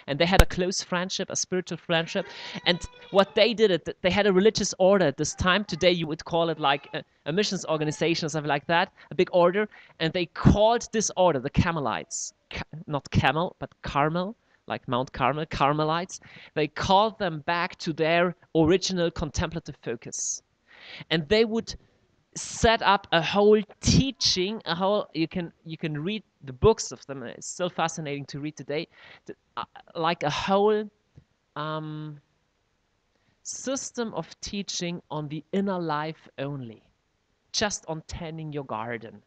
And they had a close friendship, a spiritual friendship. And what they did, they had a religious order at this time. Today you would call it like a missions organization or something like that, a big order. And they called this order the Carmelites. Not Camel, but Carmel, like Mount Carmel, Carmelites. They called them back to their original contemplative focus. And they would set up a whole teaching, you can read the books of them. It's still fascinating to read today, like a whole system of teaching on the inner life only, just on tending your garden.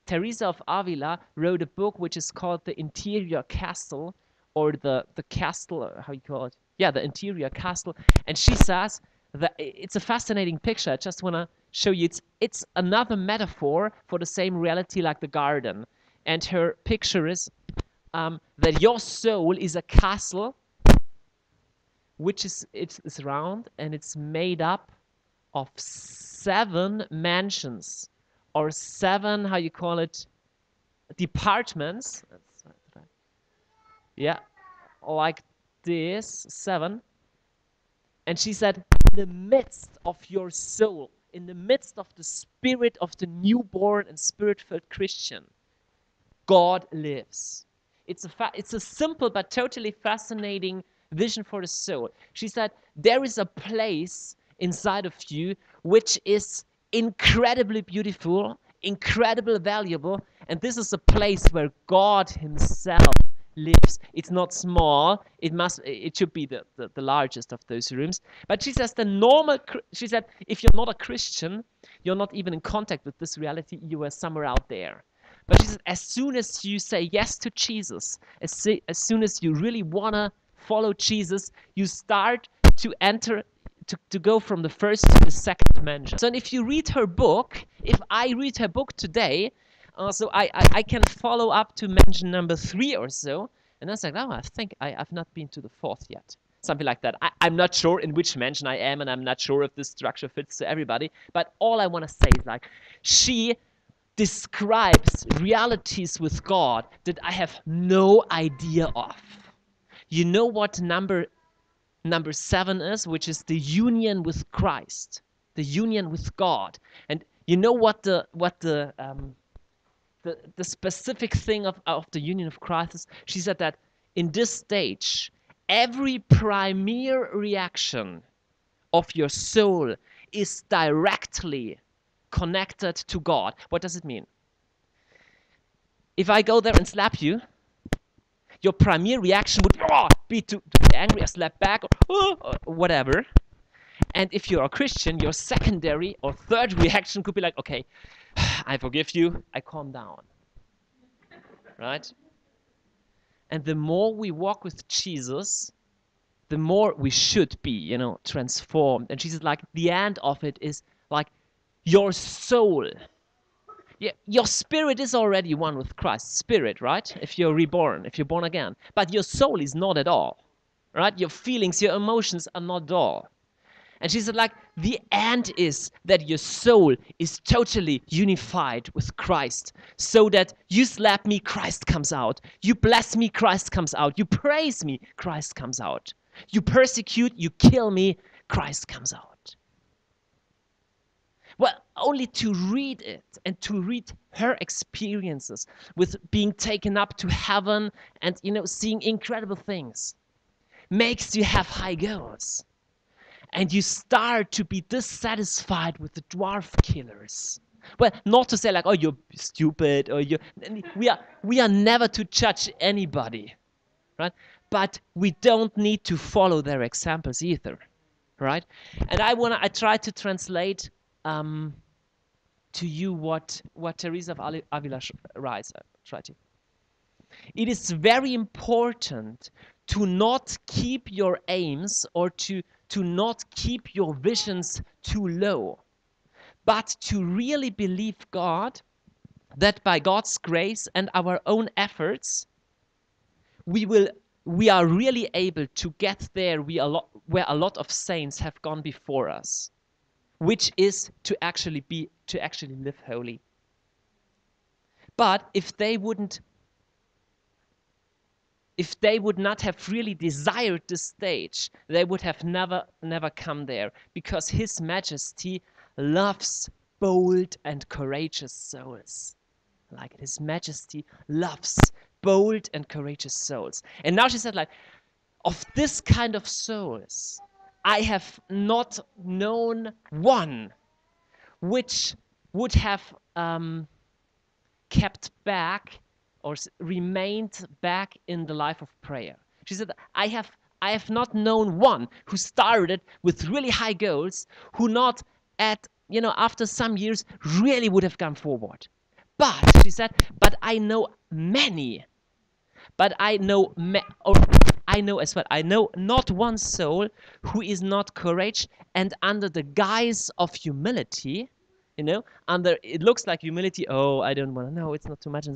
Teresa of Avila wrote a book which is called The Interior Castle, or the castle, how you call it? Yeah, The Interior Castle. And she says that it's a fascinating picture. I just want to show you. It's another metaphor for the same reality like the garden. And her picture is that your soul is a castle, which is round, and it's made up of 7 mansions, or 7, how you call it, departments. Yeah, like this, 7. And she said, in the midst of your soul, in the midst of the spirit of the newborn and spirit-filled Christian, God lives. It's a simple but totally fascinating vision for the soul. She said, there is a place inside of you which is incredibly beautiful, incredibly valuable, and this is a place where God himself lives. It's not small. It should be the largest of those rooms. But she says she said, if you're not a Christian, you're not even in contact with this reality. You are somewhere out there. But she said, as soon as you say yes to Jesus, as soon as you really want to follow Jesus, you start to enter, to go from the first to the second dimension. So if you read her book, if I read her book today, so I can follow up to mention number 3 or so, and then it's like, oh, I think I've not been to the 4th yet. Something like that. I'm not sure in which mention I am, and I'm not sure if this structure fits to everybody, but all I want to say is like, she describes realities with God that I have no idea of. You know what number 7 is, which is the union with Christ, the union with God. And you know what the specific thing of the union of Christ is? She said that in this stage, every primary reaction of your soul is directly connected to God. What does it mean? If I go there and slap you, your primary reaction would be to be angry or slap back or whatever. And if you're a Christian, your secondary or third reaction could be like, okay, I forgive you, I calm down. Right? And the more we walk with Jesus, the more we should be, transformed. And Jesus, like, the end of it is like your soul. Yeah, your spirit is already one with Christ. Spirit, right? If you're reborn, if you're born again. But your soul is not at all. Right? Your feelings, your emotions are not at all. And she said, like, the end is that your soul is totally unified with Christ, so that you slap me, Christ comes out. You bless me, Christ comes out. You praise me, Christ comes out. You persecute, you kill me, Christ comes out. Well, only to read it and to read her experiences with being taken up to heaven and, seeing incredible things makes you have high goals. And you start to be dissatisfied with the dwarf killers. Well, not to say like, oh, you're stupid, or we are never to judge anybody, right? But we don't need to follow their examples either, right? And I try to translate to you what Teresa of Avila writes. Try to. It is very important to not keep your aims or to not keep your visions too low, but to really believe God that by God's grace and our own efforts, we are really able to get there where a lot of saints have gone before us, which is to actually live holy. But if they wouldn't if they would not have really desired this stage, they would have never come there, because His Majesty loves bold and courageous souls. Like His Majesty loves bold and courageous souls. And now she said, like, of this kind of souls, I have not known one which would have kept back or remained back in the life of prayer. She said, I have not known one who started with really high goals, who not after some years really would have gone forward. But, she said, but I know many. But I know as well, I know not one soul who is not courage and under the guise of humility, it looks like humility. Oh, I don't want to know. It's not too much.